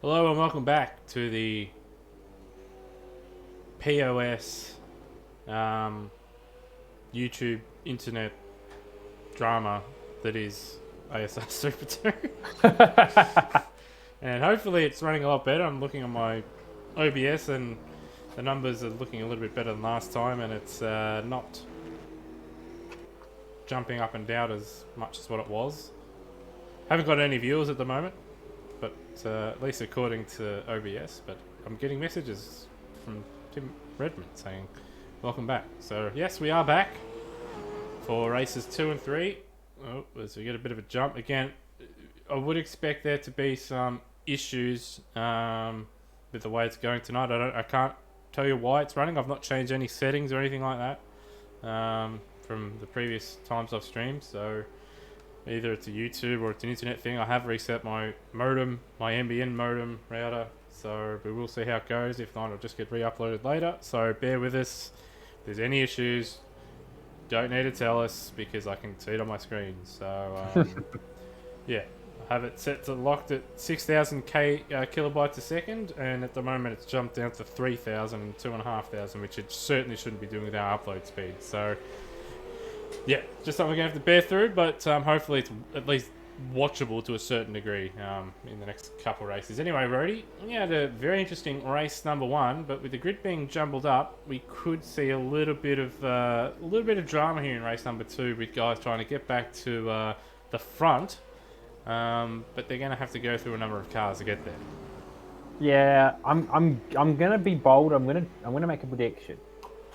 Hello and welcome back to the POS YouTube internet drama that is ASR Super 2. And hopefully it's running a lot better. I'm looking at my OBS and the numbers are looking a little bit better than last time, and it's not jumping up and down as much as what it was. Haven't got any viewers at the moment, but at least according to OBS. But I'm getting messages from Tim Redmond saying, welcome back. So yes, we are back for races 2 and 3. Oh, as we get a bit of a jump. Again, I would expect there to be some issues with the way it's going tonight. I can't tell you why it's running. I've not changed any settings or anything like that from the previous times I've streamed. So either it's a YouTube or it's an internet thing. I have reset my modem, my NBN modem router. So we will see how it goes. If not, it'll just get re-uploaded later. So bear with us. If there's any issues, don't need to tell us because I can see it on my screen. So yeah, I have it set to locked at 6,000 kilobytes a second, and at the moment it's jumped down to 3,000 and 2,500, which it certainly shouldn't be doing with our upload speed. So yeah, just something we're going to have to bear through, but hopefully it's at least watchable to a certain degree in the next couple of races. Anyway, Rody, we had a very interesting race number 1, but with the grid being jumbled up, we could see a little bit of drama here in race number 2 with guys trying to get back to the front, but they're going to have to go through a number of cars to get there. Yeah, I'm gonna be bold. I'm gonna make a prediction,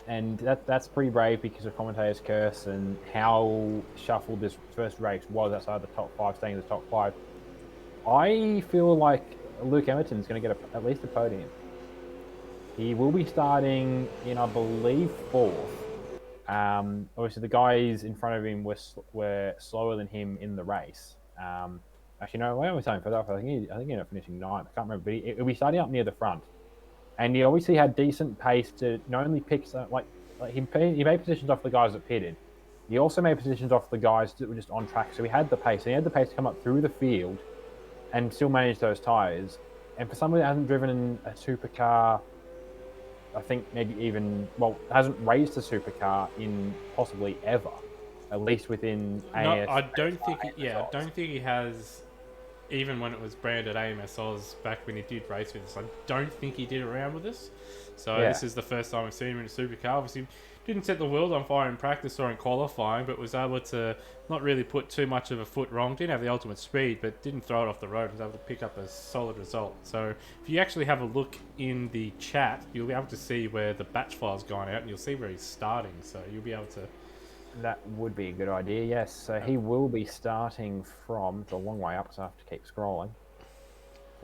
and that's pretty brave because of commentators' curse and how shuffled this first race was outside the top 5, staying in the top 5. I feel like Luke Emerton's gonna get at least a podium. He will be starting in, I believe, 4th. Obviously, the guys in front of him were slower than him in the race. Actually, no, I was saying for that. I think he ended up finishing 9th. I can't remember, but he'll be starting up near the front. And he obviously had decent pace to not only pick he made positions off the guys that pitted. He also made positions off the guys that were just on track. So he had the pace. And he had the pace to come up through the field and still manage those tyres. And for someone that hasn't driven a supercar, I think maybe even, hasn't raced a supercar in possibly ever, at least within AS. I don't think he has. Even when it was branded AMS Oz back when he did race with us, I don't think he did around with us. So This is the first time we've seen him in a supercar. Obviously, didn't set the world on fire in practice or in qualifying, but was able to not really put too much of a foot wrong. Didn't have the ultimate speed, but didn't throw it off the road. Was able to pick up a solid result. So if you actually have a look in the chat, you'll be able to see where the batch file's gone out, and you'll see where he's starting. So you'll be able to. That would be a good idea, yes. So he will be starting from, it's a long way up, so I have to keep scrolling.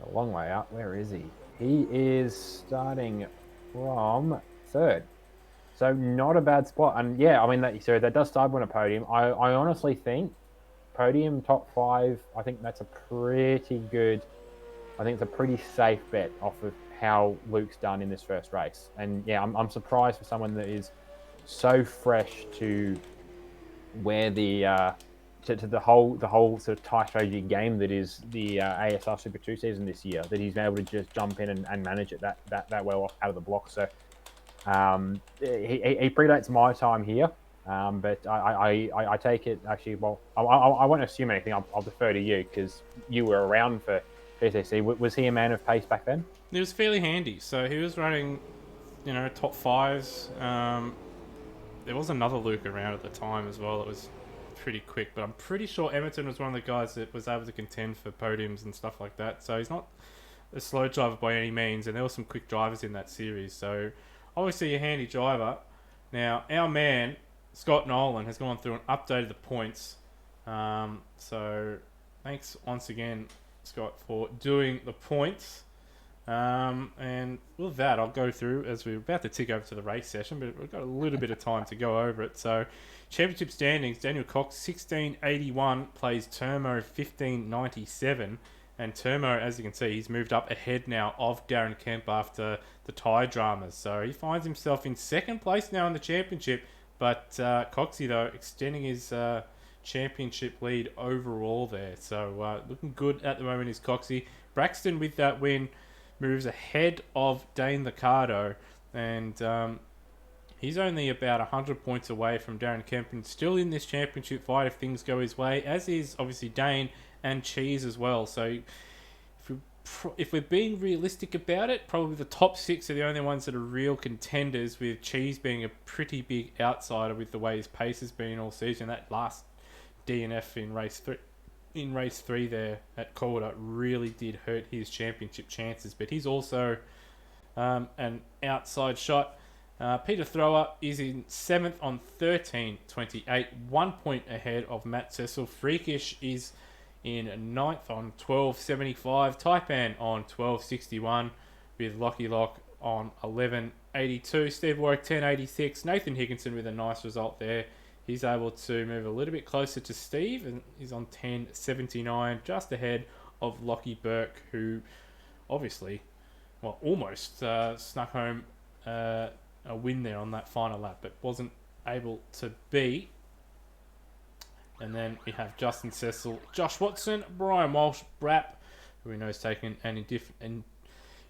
It's a long way up. Where is he? He is starting from 3rd. So not a bad spot. And yeah, I mean, that does start on a podium. I honestly think podium top 5, I think that's a pretty good, I think it's a pretty safe bet off of how Luke's done in this first race. And yeah, I'm surprised for someone that is so fresh to where the the whole sort of tie strategy game that is the ASR Super 2 season this year, that he's been able to just jump in and manage it that well out of the block. So he predates my time here, but I take it actually. Well, I won't assume anything. I'll defer to you because you were around for PCC. Was he a man of pace back then? He was fairly handy. So he was running, top 5s. There was another Luke around at the time as well that was pretty quick, but I'm pretty sure Emerton was one of the guys that was able to contend for podiums and stuff like that. So he's not a slow driver by any means, and there were some quick drivers in that series. So obviously a handy driver. Now, our man, Scott Nolan, has gone through and updated the points. So thanks once again, Scott, for doing the points. And with that, I'll go through as we're about to tick over to the race session, but we've got a little bit of time to go over it. So, championship standings: Daniel Cox 1681 plays Termo 1597, and Termo, as you can see, he's moved up ahead now of Darren Kemp after the tyre dramas. So he finds himself in 2nd place now in the championship. But Coxie, though, extending his championship lead overall there. So looking good at the moment is Coxie. Braxton with that win moves ahead of Dane Liccardo, and he's only about 100 points away from Darren Kemp and still in this championship fight if things go his way, as is obviously Dane and Cheese as well. So if we're being realistic about it, probably the top 6 are the only ones that are real contenders, with Cheese being a pretty big outsider with the way his pace has been all season. That last DNF in race 3 there at Calder really did hurt his championship chances, but he's also an outside shot. Peter Thrower is in 7th on 13.28, 1 point ahead of Matt Cecil. Freakish is in 9th on 12.75, Taipan on 12.61, with Lockie Lock on 11.82, Steve Warwick 10.86, Nathan Higginson with a nice result there. He's able to move a little bit closer to Steve, and he's on 10.79, just ahead of Lockie Burke, who obviously, well, almost snuck home a win there on that final lap, but wasn't able to be. And then we have Justin Cecil, Josh Watson, Brian Walsh, Brapp, who we know has taken an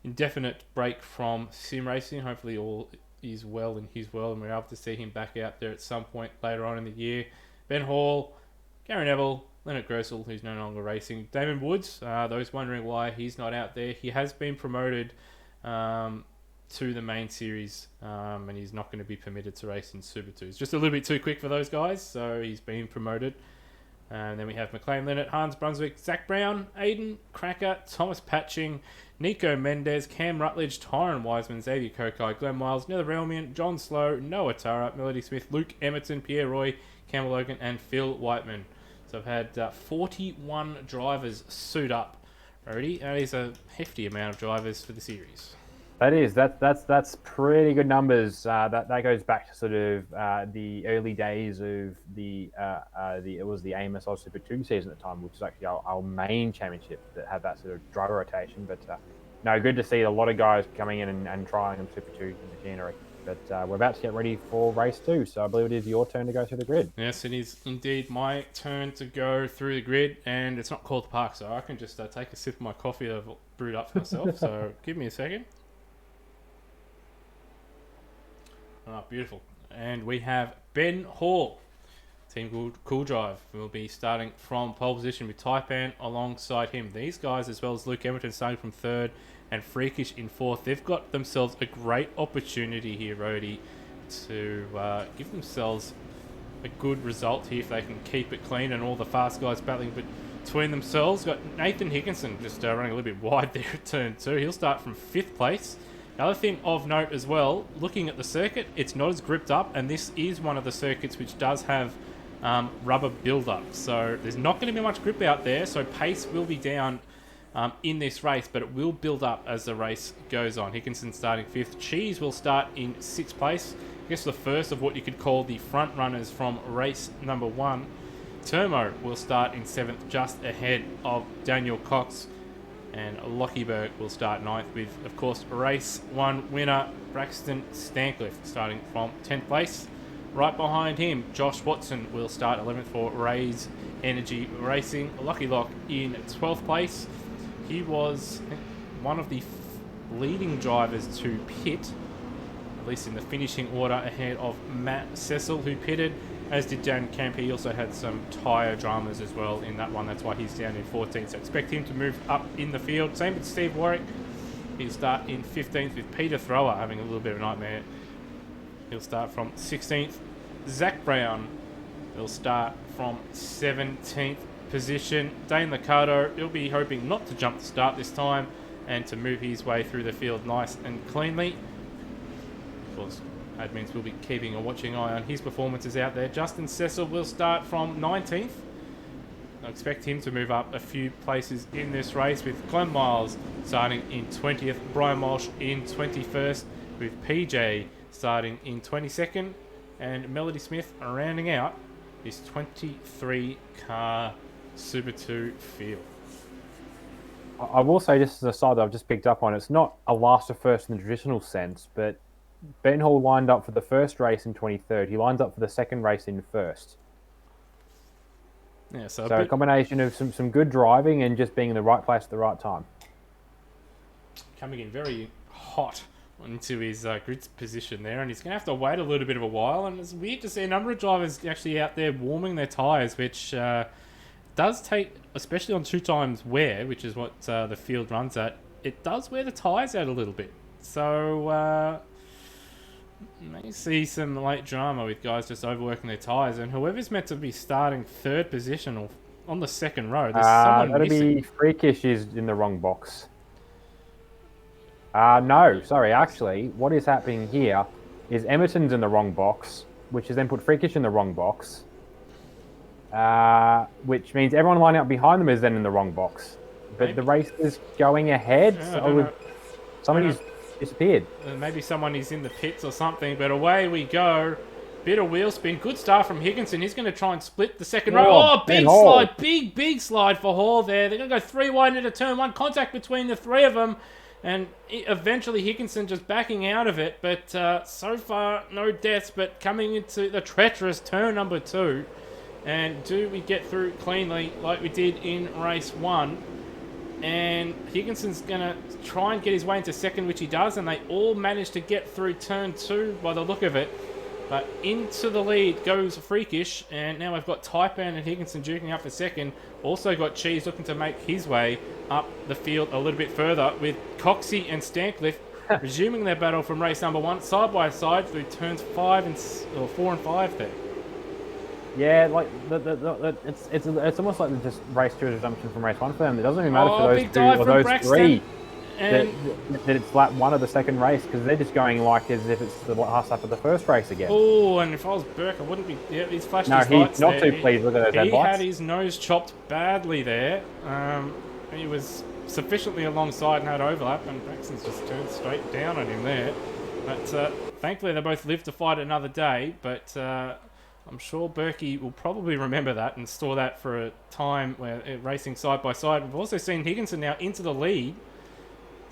indefinite break from sim racing. Hopefully all is well in his world, and we're able to see him back out there at some point later on in the year. Ben Hall, Gary Neville, Leonard Gressel, who's no longer racing. Damon Woods, those wondering why he's not out there, he has been promoted to the main series, and he's not going to be permitted to race in Super 2. It's just a little bit too quick for those guys, so he's been promoted. And then we have McLean Leonard, Hans Brunswick, Zach Brown, Aiden Cracker, Thomas Patching, Nico Mendez, Cam Rutledge, Tyron Wiseman, Xavier Kokai, Glenn Miles, Netherrealmian, John Slow, Noah Tara, Melody Smith, Luke Emerton, Pierre Roy, Campbell Logan, and Phil Whiteman. So I've had 41 drivers suit up already. That is a hefty amount of drivers for the series. That's pretty good numbers. That goes back to sort of the early days of it was the Amos Oz Super 2 season at the time, which is actually our main championship that had that sort of driver rotation. But no, good to see a lot of guys coming in and trying them Super 2 in the January. But we're about to get ready for race 2, so I believe it is your turn to go through the grid. Yes, it is indeed my turn to go through the grid, and it's not Calder Park, so I can just take a sip of my coffee that I've brewed up for myself. So give me a second. Oh, beautiful. And we have Ben Hall, Team Cool Drive, will be starting from pole position with Taipan alongside him. These guys, as well as Luke Emerton, starting from 3rd and Freakish in 4th. They've got themselves a great opportunity here, Rhodey, to give themselves a good result here if they can keep it clean, and all the fast guys battling between themselves. Got Nathan Higginson just running a little bit wide there at turn 2. He'll start from 5th place. Another thing of note as well, looking at the circuit, it's not as gripped up, and this is one of the circuits which does have rubber build-up. So there's not going to be much grip out there, so pace will be down in this race, but it will build up as the race goes on. Higginson starting 5th. Cheese will start in 6th place. I guess the first of what you could call the front runners from race number 1. Termo will start in 7th, just ahead of Daniel Cox. And Lockieberg will start 9th with, of course, race 1 winner Braxton Stancliffe starting from 10th place. Right behind him, Josh Watson will start 11th for Rays Energy Racing. Lucky Lock in 12th place. He was one of the leading drivers to pit, at least in the finishing order, ahead of Matt Cecil, who pitted, as did Darren Kemp. He also had some tyre dramas as well in that one. That's why he's down in 14th. So expect him to move up in the field. Same with Steve Warwick. He'll start in 15th with Peter Thrower having a little bit of a nightmare. He'll start from 16th. Zach Brown will start from 17th position. Dane Liccardo, he'll be hoping not to jump the start this time and to move his way through the field nice and cleanly. Of course, admins will be keeping a watching eye on his performances out there. Justin Cecil will start from 19th. I expect him to move up a few places in this race, with Glenn Miles starting in 20th, Brian Walsh in 21st, with PJ starting in 22nd, and Melody Smith rounding out his 23-car Super 2 field. I will say, just as a side that I've just picked up on, it's not a last to first in the traditional sense, but Ben Hall lined up for the first race in 23rd. He lines up for the second race in 1st. Yeah, So a combination of some good driving and just being in the right place at the right time. Coming in very hot into his grid position there, and he's going to have to wait a little bit of a while. And it's weird to see a number of drivers actually out there warming their tyres, which does take, especially on 2 times wear, which is what the field runs at, it does wear the tyres out a little bit. So may see some late drama with guys just overworking their tyres, and whoever's meant to be starting 3rd position or on the 2nd row, there's someone that'd missing. be Freakish is in the wrong box. No, sorry, actually, what is happening here is Emerton's in the wrong box, which has then put Freakish in the wrong box, which means everyone lining up behind them is then in the wrong box. But Maybe. the race is going ahead, Yeah, somebody's disappeared. Maybe someone is in the pits or something, but away we go. Bit of wheel spin. Good start from Higginson. He's going to try and split the 2nd row. Oh, big slide. Big slide for Hall there. They're going to go 3 wide into turn 1. Contact between the 3 of them. And eventually Higginson just backing out of it. But so far, no deaths. But coming into the treacherous turn number 2. And do we get through cleanly like we did in race 1? And Higginson's going to try and get his way into 2nd, which he does. And they all manage to get through turn 2 by the look of it. But into the lead goes Freakish, and now we've got Taipan and Higginson duking up for 2nd. Also got Cheese looking to make his way up the field a little bit further, with Coxey and Stancliffe resuming their battle from race number 1, side by side through turns 4 and 5 there. Yeah, like it's almost like just race 2 resumption from race 1 for them. It doesn't even matter for those 2 or those Braxton. 3. And that it's lap 1 of the 2nd race, because they're just going like as if it's the last lap of the 1st race again. Oh, and if I was Burke, I wouldn't be. Yeah, he's flashed his lights. No, he's not too pleased. Look at those headlights. He had his nose chopped badly there. He was sufficiently alongside and had overlap, and Braxton's just turned straight down on him there. But thankfully, they both live to fight another day. But I'm sure Berkey will probably remember that and store that for a time where racing side by side. We've also seen Higginson now into the lead.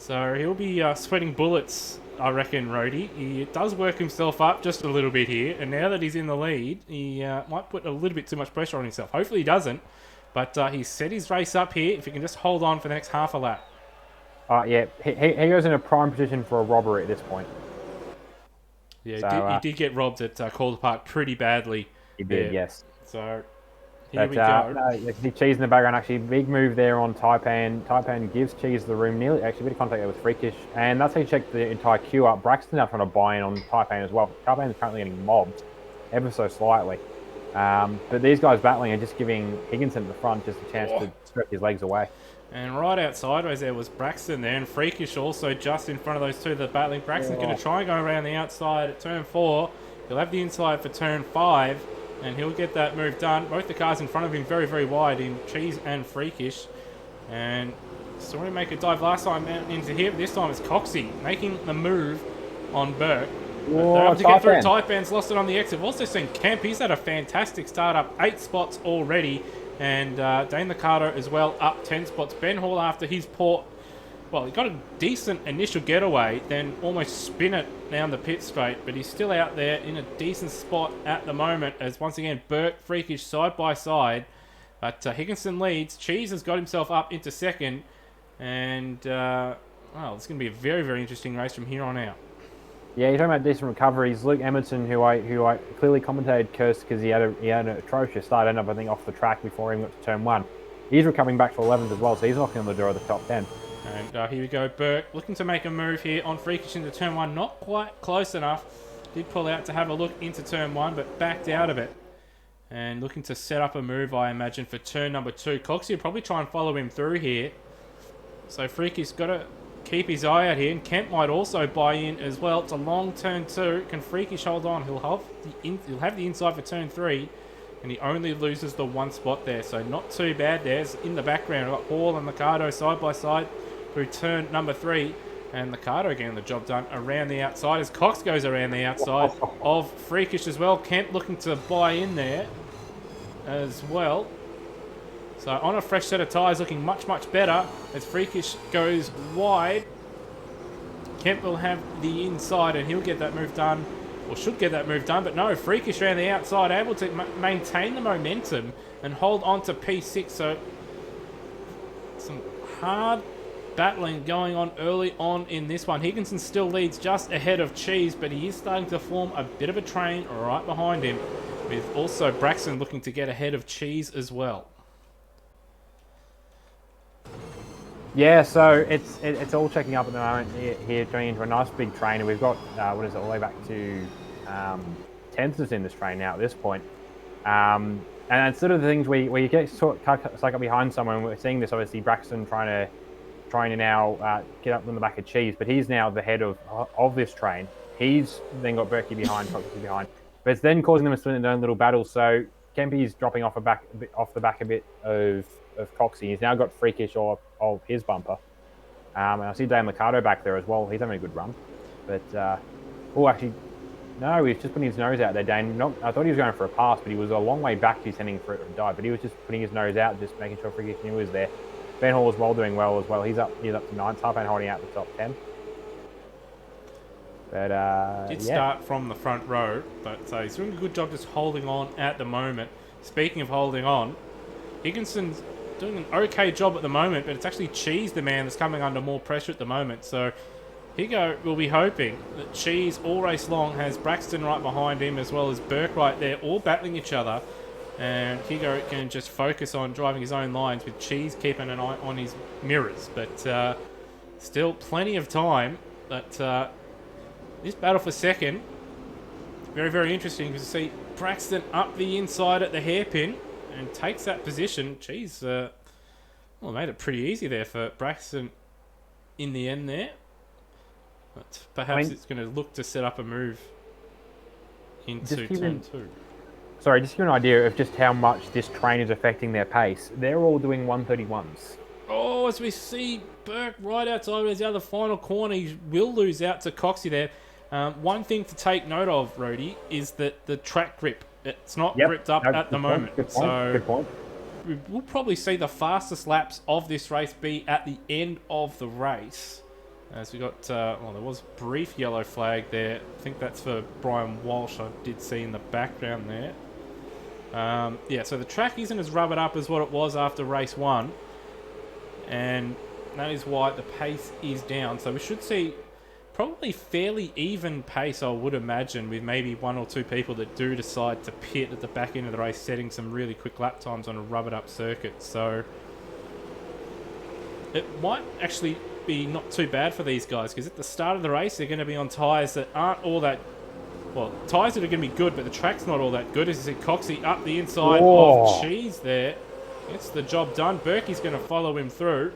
So he'll be sweating bullets, I reckon, Rhodey. He does work himself up just a little bit here, and now that he's in the lead, he might put a little bit too much pressure on himself. Hopefully he doesn't, but he's set his race up here if he can just hold on for the next half a lap. Yeah, he goes in a prime position for a robbery at this point. Yeah, so, he did get robbed at Calder Park pretty badly. He did, yes. So here we go. No, Cheese in the background, actually. Big move there on Taipan. Taipan gives Cheese the room. Nearly, actually, a bit of contact there with Freakish. And that's how you check the entire queue up. Braxton now trying to buy in on Taipan as well. Taipan is currently getting mobbed ever so slightly. But these guys battling are just giving Higginson at the front just a chance to stretch his legs away. And right out sideways there was Braxton there, and Freakish also just in front of those 2 that are battling. Braxton's going to try and go around the outside at turn 4. He'll have the inside for turn 5. And he'll get that move done. Both the cars in front of him very, very wide in Cheese and Freakish. And saw him make a dive last time into here, but this time it's Coxey making the move on Burke. They're able to get through. Taipan's lost it on the exit. We've also seen Kemp. He's had a fantastic start, up 8 spots already. And Dane Liccardo as well, up 10 spots. Ben Hall, after his port, well, he got a decent initial getaway, then almost spin it down the pit straight, but he's still out there in a decent spot at the moment, as once again, Burke, Freakish side by side. But Higginson leads. Cheese has got himself up into 2nd, and well, it's going to be a very, very interesting race from here on out. Yeah, you're talking about decent recoveries. Luke Emerton, who I clearly commentated cursed because he had an atrocious start, ended up, I think, off the track before he got to turn 1. He's recovering back to 11th as well, so he's knocking on the door of the top 10. And here we go, Burke looking to make a move here on Freakish into turn 1. Not quite close enough. Did pull out to have a look into turn 1, but backed out of it. And looking to set up a move, I imagine, for turn number 2. Coxie will probably try and follow him through here. So Freakish got to keep his eye out here. And Kemp might also buy in as well. It's a long turn 2. Can Freakish hold on? He'll have the inside for turn 3. And he only loses the 1 spot there. So not too bad there. It's in the background, we've got Hall and Liccardo side by side through turn number 3. And Liccardo getting the job done around the outside as Cox goes around the outside of Freakish as well. Kemp looking to buy in there as well. So on a fresh set of tyres, looking much, much better as Freakish goes wide. Kemp will have the inside and he'll get that move done, or should get that move done. But no, Freakish around the outside, able to maintain the momentum and hold on to P6. So some hard battling going on early on in this one. Higginson still leads just ahead of Cheese, but he is starting to form a bit of a train right behind him, with also Braxton looking to get ahead of Cheese as well. Yeah, so it's all checking up at the moment here, turning into a nice big train, and we've got what is it, all the way back to tenths in this train now at this point. And it's sort of the things where you get stuck up behind someone. We're seeing this, obviously, Braxton trying to now get up on the back of Cheese, but he's now the head of this train. He's then got Berkey behind, Coxie behind, but it's then causing them to split in their own little battle. So Kempy's dropping off the back a bit of Coxie. He's now got Freakish of his bumper. And I see Dan Liccardo back there as well. He's having a good run. But, actually, no, he's just putting his nose out there, Dane. I thought he was going for a pass, but he was a long way back. He's heading for it to die. But he was just putting his nose out, just making sure Freakish knew he was there. Ben Hall as well, doing well as well. He's up to 9th. Tarpane holding out the top 10. But, Did start from the front row, but he's doing a good job just holding on at the moment. Speaking of holding on, Higginson's doing an okay job at the moment, but it's actually Cheese, the man, that's coming under more pressure at the moment. So Higo will be hoping that Cheese all race long has Braxton right behind him, as well as Burke right there, all battling each other. And Higo can just focus on driving his own lines, with Cheese keeping an eye on his mirrors. But still plenty of time. But this battle for second, very, very interesting to see Braxton up the inside at the hairpin and takes that position. Cheese, made it pretty easy there for Braxton in the end there. But perhaps it's going to look to set up a move into turn 2. Sorry, just to give you an idea of just how much this train is affecting their pace. They're all doing 131s. Oh, as we see Burke right outside as the other final corner, he will lose out to Coxie there. One thing to take note of, Rody, is that the track grip, it's not gripped up at the moment. Good point. We'll probably see the fastest laps of this race be at the end of the race. As we got, there was a brief yellow flag there. I think that's for Brian Walsh, I did see in the background there. So the track isn't as rubbered up as what it was after race 1. And that is why the pace is down. So we should see probably fairly even pace, I would imagine, with maybe 1 or 2 people that do decide to pit at the back end of the race, setting some really quick lap times on a rubbered up circuit. So it might actually be not too bad for these guys, because at the start of the race they're going to be on tyres that aren't all that, tyres that are going to be good, but the track's not all that good. As you see Coxie up the inside of Cheese there, gets the job done. Berkey's going to follow him through.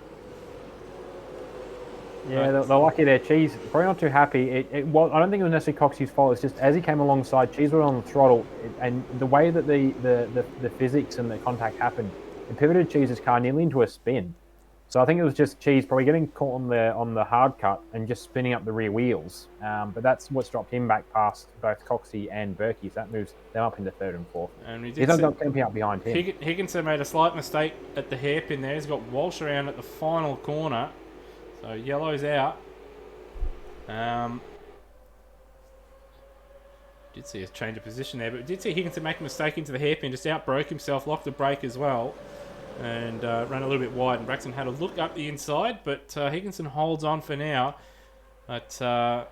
Yeah, they're lucky there. Cheese, probably not too happy. I don't think it was necessarily Coxie's fault. It's just as he came alongside, Cheese was on the throttle, and the way that the physics and the contact happened, it pivoted Cheese's car nearly into a spin. So I think it was just Cheese probably getting caught on the hard cut and just spinning up the rear wheels. But that's what's dropped him back past both Coxie and Berkey. So that moves them up into 3rd and 4th. And he's not got Kempy up behind him. Higginson made a slight mistake at the hairpin there. He's got Walsh around at the final corner. So yellow's out. Did see a change of position there, but did see Higginson make a mistake into the hairpin, just outbroke himself, locked the brake as well, and ran a little bit wide. And Braxton had a look up the inside, but Higginson holds on for now. But got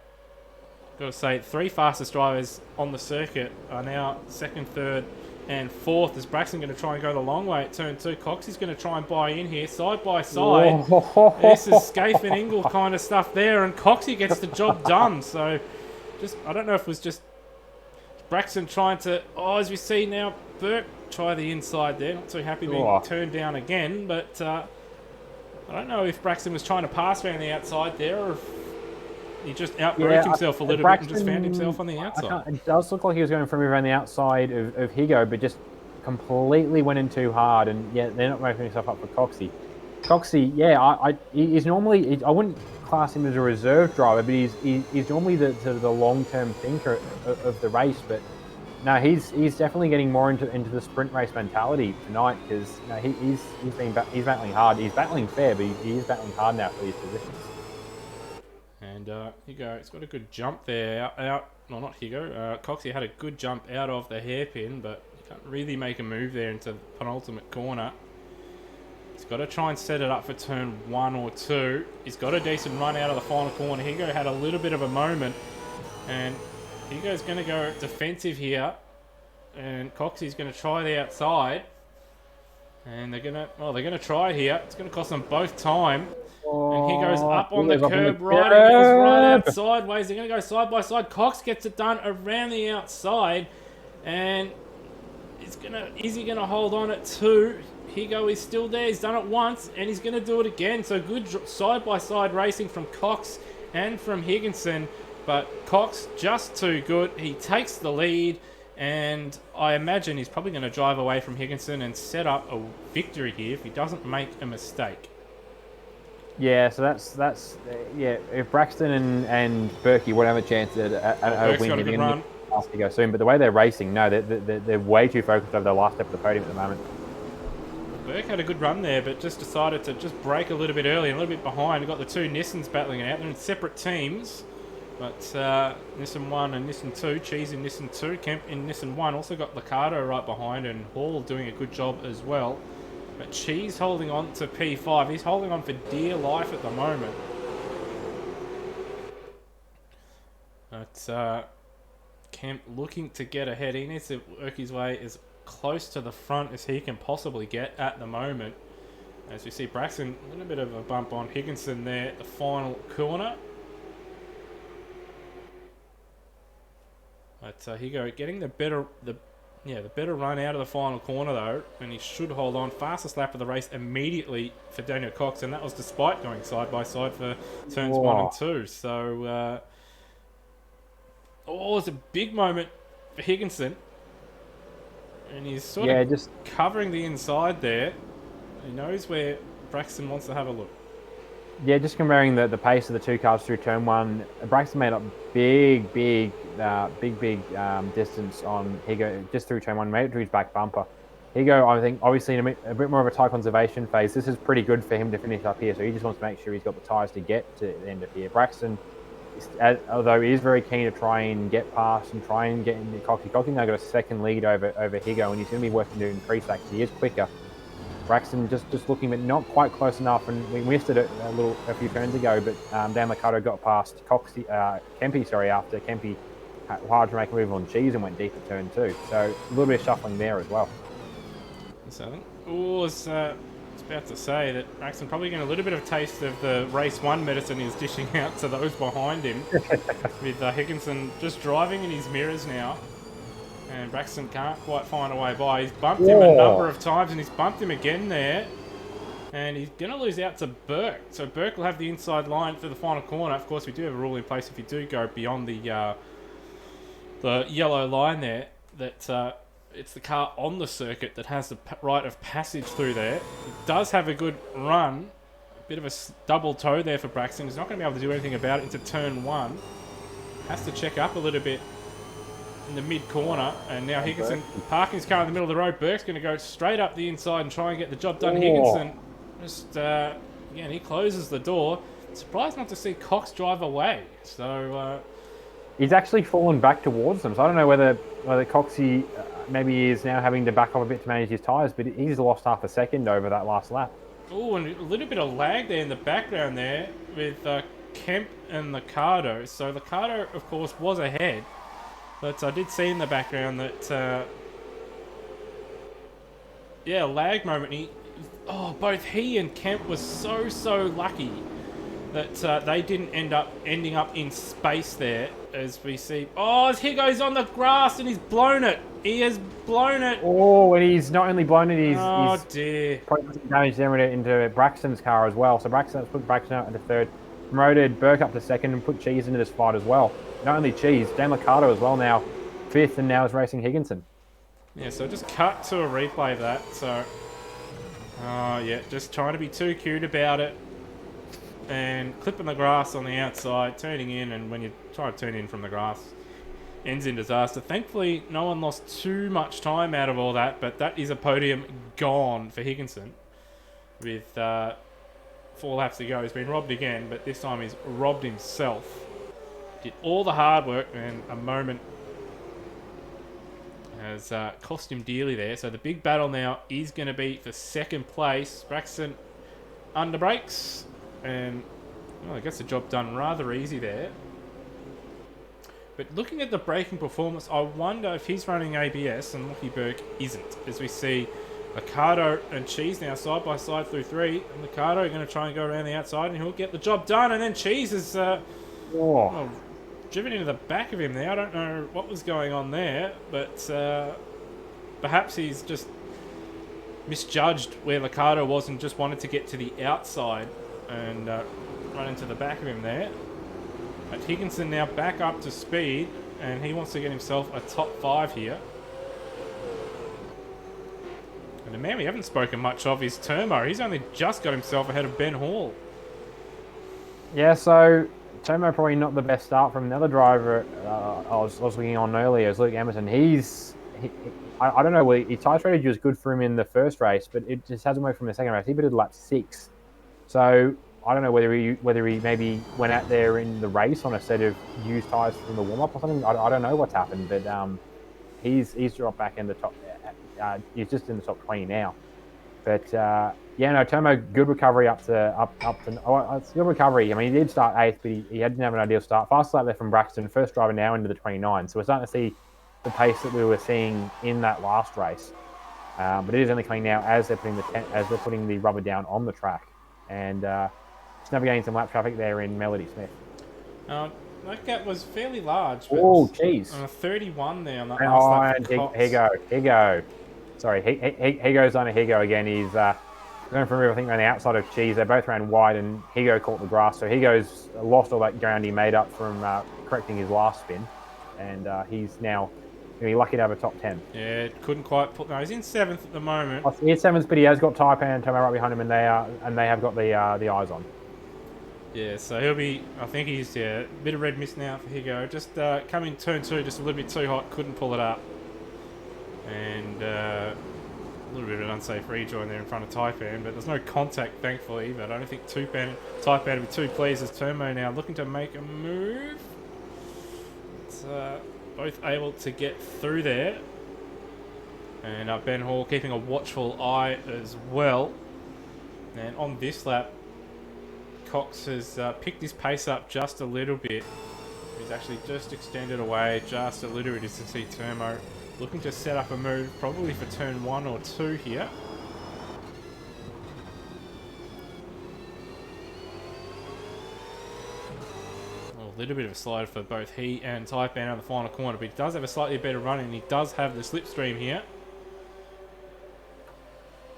to say, 3 fastest drivers on the circuit are now 2nd, 3rd, and 4th. Is Braxton going to try and go the long way at turn 2? Coxie's going to try and buy in here, side by side. This is Scaife and Ingle kind of stuff there, and Coxie gets the job done. So, I don't know if it was just Braxton trying to, as we see now, Burke try the inside there. Not too happy being turned down again, but I don't know if Braxton was trying to pass around the outside there, or if he just outbroke himself a little bit and just found himself on the outside. It does look like he was going from around the outside of Higo, but just completely went in too hard, and they're not making himself up for Coxie. Coxie, he's normally, I wouldn't class him as a reserve driver, but he's normally the long-term thinker of the race. But no, he's definitely getting more into the sprint race mentality tonight, because he's battling hard. He's battling fair, but he is battling hard now for these positions. And Higo, it's got a good jump there. Not Higo. Coxie had a good jump out of the hairpin, but Can't really make a move there into the penultimate corner. He's got to try and set it up for turn 1 or 2. He's got a decent run out of the final corner. Higo had a little bit of a moment, and Higo's going to go defensive here, and Coxie's going to try the outside, and they're going to try it here. It's going to cost them both time. And he goes up on the curb, right out sideways. They're going to go side by side. Cox gets it done around the outside, and is he going to hold on at 2? Higo is still there. He's done it once, and he's going to do it again. So good side-by-side racing from Cox and from Higginson. But Cox just too good. He takes the lead, and I imagine he's probably going to drive away from Higginson and set up a victory here if he doesn't make a mistake. Yeah, so that's yeah. If Braxton and Berkey would have a chance at a win, they're going to go soon. But the way they're racing, no, they're way too focused over the last step of the podium at the moment. Burke had a good run there, but just decided to just brake a little bit early and a little bit behind. We've got the two Nissans battling it out. They're in separate teams, but Nissan 1 and Nissan 2, Cheese in Nissan 2, Kemp in Nissan 1. Also got Liccardo right behind, and Hall doing a good job as well. But Cheese holding on to P5. He's holding on for dear life at the moment. But Kemp looking to get ahead. He needs to work his way as close to the front as he can possibly get at the moment. As we see Braxton, a little bit of a bump on Higginson there at the final corner. But Higo getting the better run out of the final corner though, and he should hold on. Fastest lap of the race immediately for Daniel Cox, and that was despite going side by side for turns 1 and 2. So, it's a big moment for Higginson. And he's sort of just covering the inside there. He knows where Braxton wants to have a look. Yeah, just comparing the pace of the two cars through turn 1, Braxton made up big distance on Higo just through turn 1, made it to his back bumper. Higo, I think, obviously in a bit more of a tyre conservation phase. This is pretty good for him to finish up here, so he just wants to make sure he's got the tyres to get to the end of here. Braxton, although he is very keen to try and get past and try and get into Coxie now got a second lead over Higo, and he's going to be working to increase that because he is quicker. Braxton just looking, but not quite close enough, and we missed it a few turns ago, but Dan Liccardo got past Kempy, after Kempy had hard to make a move on Cheese and went deep at turn 2. So a little bit of shuffling there as well. So I think I was about to say that Braxton probably getting a little bit of a taste of the race 1 medicine he's dishing out to those behind him, with Higginson just driving in his mirrors now. And Braxton can't quite find a way by. He's bumped him a number of times, and he's bumped him again there. And he's going to lose out to Burke. So Burke will have the inside line for the final corner. Of course, we do have a rule in place if you do go beyond the yellow line there, that it's the car on the circuit that has the right of passage through there. It does have a good run. A bit of a double toe there for Braxton. He's not going to be able to do anything about it into turn 1. Has to check up a little bit in the mid-corner, and now Higginson parking his car in the middle of the road. Burke's going to go straight up the inside and try and get the job done. Higginson just, again, he closes the door. Surprised not to see Cox drive away. So he's actually fallen back towards them, so I don't know whether Coxie maybe is now having to back off a bit to manage his tyres, but he's lost half a second over that last lap. Oh, and a little bit of lag there in the background there with Kemp and Liccardo. So Liccardo, of course, was ahead. But I did see in the background that, lag moment. Both he and Kemp were so lucky that they didn't ending up in space there, as we see. As he goes on the grass and he's blown it. He has blown it. And he's not only blown it, he's dear. Probably damaged into Braxton's car as well. So Braxton's put Braxton out into third, promoted Burke up to second, and put Cheese into this fight as well. Not only Cheese, Dan Liccardo as well now, 5th, and now is racing Higginson. Yeah, so just cut to a replay of that. So, just trying to be too cute about it. And clipping the grass on the outside, turning in, and when you try to turn in from the grass, ends in disaster. Thankfully, no one lost too much time out of all that, but that is a podium gone for Higginson. With 4 laps to go, he's been robbed again, but this time he's robbed himself. Did all the hard work, and a moment has cost him dearly there. So the big battle now is going to be for second place. Braxton under brakes, and well, I guess the job done rather easy there. But looking at the braking performance, I wonder if he's running ABS and Lockie Burke isn't, as we see Ricardo and Cheese now side by side through 3. And Ricardo going to try and go around the outside, and he'll get the job done. And then Cheese is well, driven into the back of him there. I don't know what was going on there, but perhaps he's just misjudged where Ricardo was and just wanted to get to the outside and run into the back of him there. But Higginson now back up to speed, and he wants to get himself a top 5 here. And the man we haven't spoken much of is Termo. He's only just got himself ahead of Ben Hall. Yeah, so Tomo probably not the best start from another driver I was looking on earlier, is Luke Emerson. I don't know, his tyre strategy was good for him in the first race, but it just hasn't worked from the second race. He pitted lap 6. So I don't know whether he maybe went out there in the race on a set of used tyres from the warm-up or something. I don't know what's happened, but he's dropped back in the top. He's just in the top 20 now. But yeah, no, Tomo, good recovery up to. It's good recovery. I mean, he did start 8th, but he didn't have an ideal start. Fast lap there from Braxton, first driver now into the 29. So we're starting to see the pace that we were seeing in that last race. But it is only coming now as they're putting the rubber down on the track, and it's navigating some lap traffic there in Melody Smith. That gap was fairly large. Oh, jeez. 31 there on that last lap. Higo. Sorry, Higo's on a Higo again. He's going from I think around the outside of Cheese. They both ran wide, and Higo caught the grass. So Higo's lost all that ground he made up from correcting his last spin, and he's now going to be lucky to have a top 10. Yeah, couldn't quite put. No, he's in 7th at the moment. He's 7th, but he has got Taipan and Tomo right behind him, and they have got the eyes on. Yeah, so he'll be. I think he's a bit of red mist now for Higo. Just coming turn 2, just a little bit too hot, couldn't pull it up, and a little bit of an unsafe rejoin there in front of Taipan, but there's no contact, thankfully. But I don't think Taipan will be too pleased as Termo now looking to make a move. It's both able to get through there, and Ben Hall keeping a watchful eye as well. And on this lap, Cox has picked his pace up just a little bit. He's actually just extended away just a little bit as to see Termo looking to set up a move, probably for turn 1 or 2 here. Well, a little bit of a slide for both he and Taipan on the final corner, but he does have a slightly better run, and he does have the slipstream here.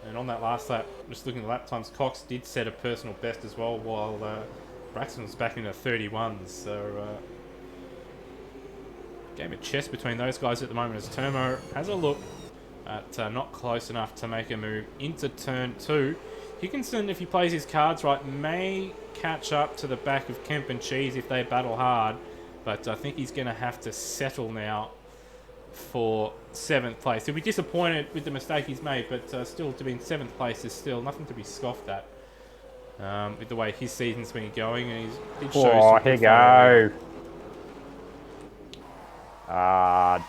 And on that last lap, just looking at the lap times, Cox did set a personal best as well, while Braxton was back into 31s. So, game of chess between those guys at the moment as Termo has a look at not close enough to make a move into turn 2. Higginson, if he plays his cards right, may catch up to the back of Kemp and Cheese if they battle hard, but I think he's going to have to settle now for 7th place. He'll be disappointed with the mistake he's made, but still to be in 7th place is still nothing to be scoffed at with the way his season's been going, and he did show here you go. I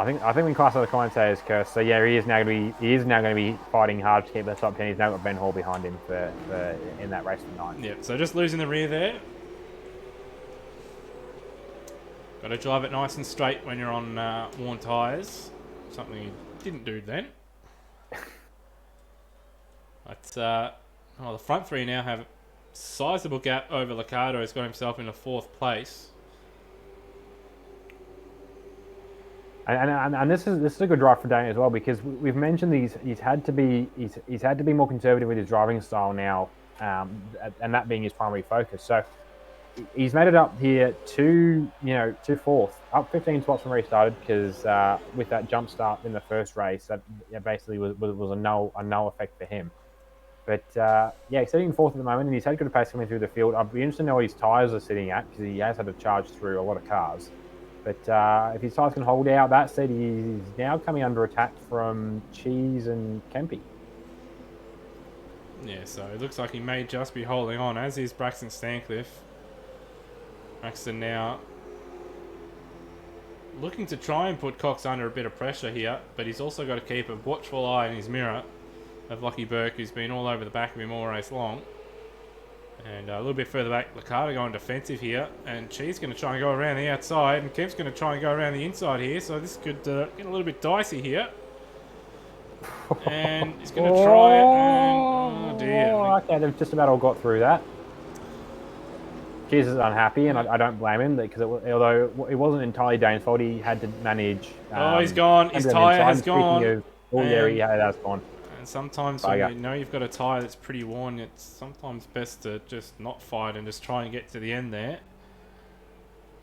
think we class the commentators curse. So yeah, he is now going to be fighting hard to keep the top 10. He's now got Ben Hall behind him for in that race for 9. Yeah, so just losing the rear there. Got to drive it nice and straight when you're on worn tyres. Something you didn't do then. But the front 3 now have a sizable gap over Ricardo. He's got himself into 4th place. And this is a good drive for Dane as well, because we've mentioned he's had to be more conservative with his driving style now, and that being his primary focus. So he's made it up here to 4th, up 15 spots from where he started, because with that jump start in the first race, that basically was a null effect for him. But he's sitting 4th at the moment, and he's had good pace coming through the field. I'd be interested to know what his tyres are sitting at, because he has had to charge through a lot of cars. But if his tyres can hold out, that said, he's now coming under attack from Cheese and Kempy. Yeah, so it looks like he may just be holding on, as is Braxton Stancliffe. Braxton now looking to try and put Cox under a bit of pressure here, but he's also got to keep a watchful eye in his mirror of Lockie Burke, who's been all over the back of him all race long. And a little bit further back, Licata going defensive here, and she's going to try and go around the outside, and Kemp's going to try and go around the inside here, so this could get a little bit dicey here. And he's going to try it, and oh dear. Okay, they've just about all got through that. Jesus is unhappy, and I don't blame him, because although it wasn't entirely Dane's fault, he had to manage... oh, he's gone. His tyre has gone. That's gone. And sometimes when you know you've got a tyre that's pretty worn, it's sometimes best to just not fight and just try and get to the end there.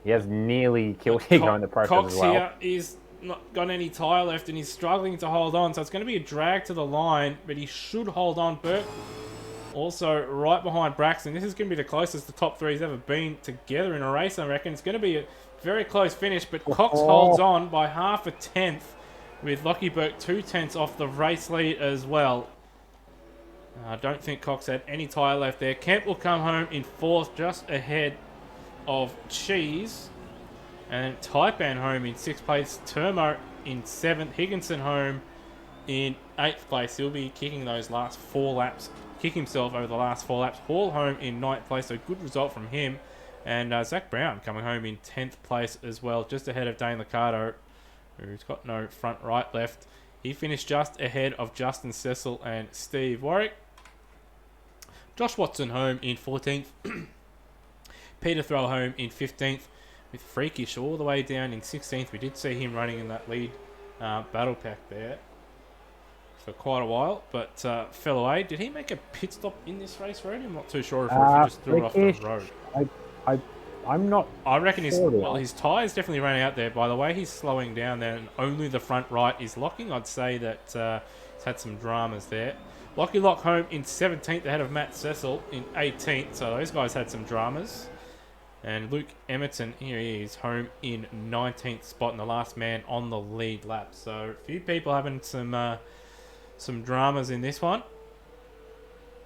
He has nearly killed Higo in the process Cox as well. here is not got any tyre left, and he's struggling to hold on, so it's going to be a drag to the line, but he should hold on. Burke also right behind Braxton. This is going to be the closest the top three's ever been together in a race, I reckon. It's going to be a very close finish, but Cox holds on by half a tenth, with Lockie Burke 2/10 off the race lead as well. I don't think Cox had any tyre left there. Kemp will come home in 4th, just ahead of Cheese. And Taipan home in 6th place. Termo in 7th. Higginson home in 8th place. He'll be kicking those last 4 laps. Kick himself over the last 4 laps. Hall home in 9th place. So good result from him. And Zach Brown coming home in 10th place as well. Just ahead of Dane Licata, who's got no front right left. He finished just ahead of Justin Cecil and Steve Warwick. Josh Watson home in 14th. Peter Thrall home in 15th. With Freakish all the way down in 16th. We did see him running in that lead battle pack there for quite a while, but fell away. Did he make a pit stop in this race, Rody? I'm not too sure if he just threw it off the road. I'm not. I reckon sure his tyre's definitely running out there. By the way, he's slowing down there, and only the front right is locking. I'd say that he's had some dramas there. Lockie Lock home in 17th ahead of Matt Cecil in 18th. So those guys had some dramas. And Luke Emerton, here he is, home in 19th spot and the last man on the lead lap. So a few people having some dramas in this one.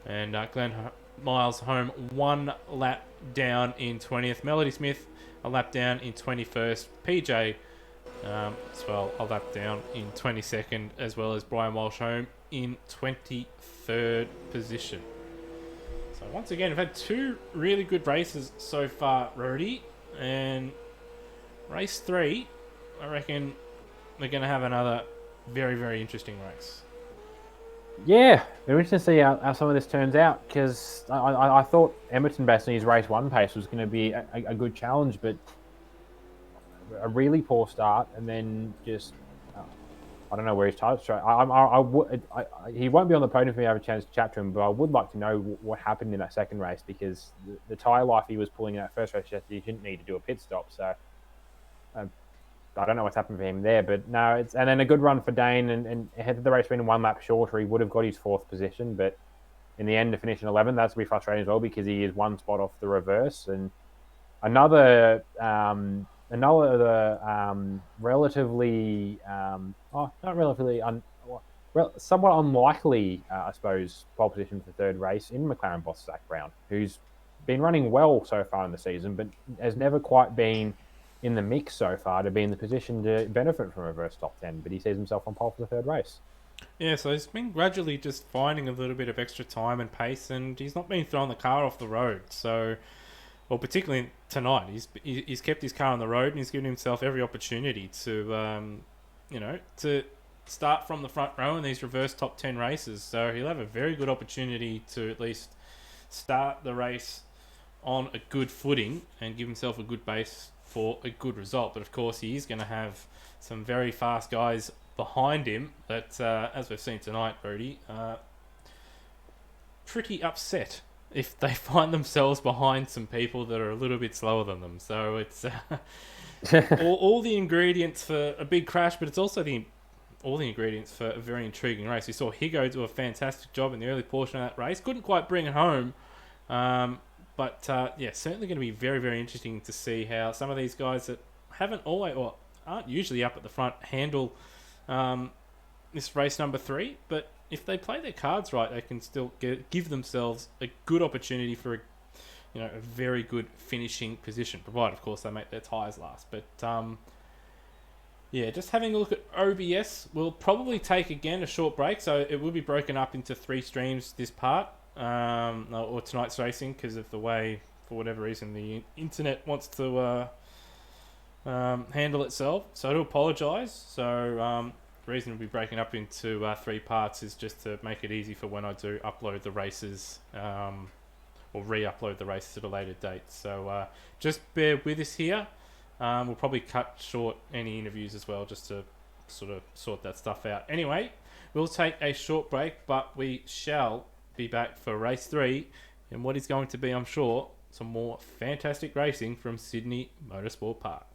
And Glenn Miles home 1 lap down in 20th. Melody Smith a lap down in 21st. PJ as well a lap down in 22nd, as well as Brian Walsh home in 23rd position. So once again, we've had 2 really good races so far, Rody, and race 3, I reckon we're going to have another very, very interesting race. Yeah, it'll be interesting to see how some of this turns out, because I thought Emerton, based on his race 1 pace, was going to be a good challenge, but a really poor start, and then just I don't know where his tires straight. He won't be on the podium for me to have a chance to chat to him, but I would like to know what happened in that second race, because the tyre life he was pulling in that first race, he didn't need to do a pit stop. So I don't know what's happened for him there, but no, and then a good run for Dane, and had the race been 1 lap shorter, he would have got his 4th position, but in the end to finish in 11th, that's be frustrating as well, because he is 1 spot off the reverse. And another relatively somewhat unlikely, I suppose, pole position for 3rd race in McLaren boss Zach Brown, who's been running well so far in the season, but has never quite been in the mix so far to be in the position to benefit from a reverse top 10, but he sees himself on pole for the 3rd race. Yeah, so he's been gradually just finding a little bit of extra time and pace, and he's not been throwing the car off the road. So, well, particularly tonight, he's kept his car on the road, and he's given himself every opportunity to, to start from the front row in these reverse top 10 races. So he'll have a very good opportunity to at least start the race on a good footing and give himself a good base for a good result. But of course, he is going to have some very fast guys behind him that, as we've seen tonight, Brody, pretty upset if they find themselves behind some people that are a little bit slower than them. So it's all the ingredients for a big crash, but it's also all the ingredients for a very intriguing race. We saw Higo do a fantastic job in the early portion of that race. Couldn't quite bring it home. But certainly going to be very, very interesting to see how some of these guys that haven't always, or aren't usually up at the front, handle this race number 3. But if they play their cards right, they can still give themselves a good opportunity for a very good finishing position, provided, of course, they make their tyres last. But Yeah, just having a look at OBS. We'll probably take again a short break, so it will be broken up into 3 streams this part, or tonight's racing, because of the way, for whatever reason, the internet wants to handle itself. So I do apologise. So the reason we'll be breaking up into 3 parts is just to make it easy for when I do upload the races, or re-upload the races at a later date. So just bear with us here. We'll probably cut short any interviews as well, just to sort of sort that stuff out. Anyway, we'll take a short break, but we shall be back for race 3 in what is going to be, I'm sure, some more fantastic racing from Sydney Motorsport Park.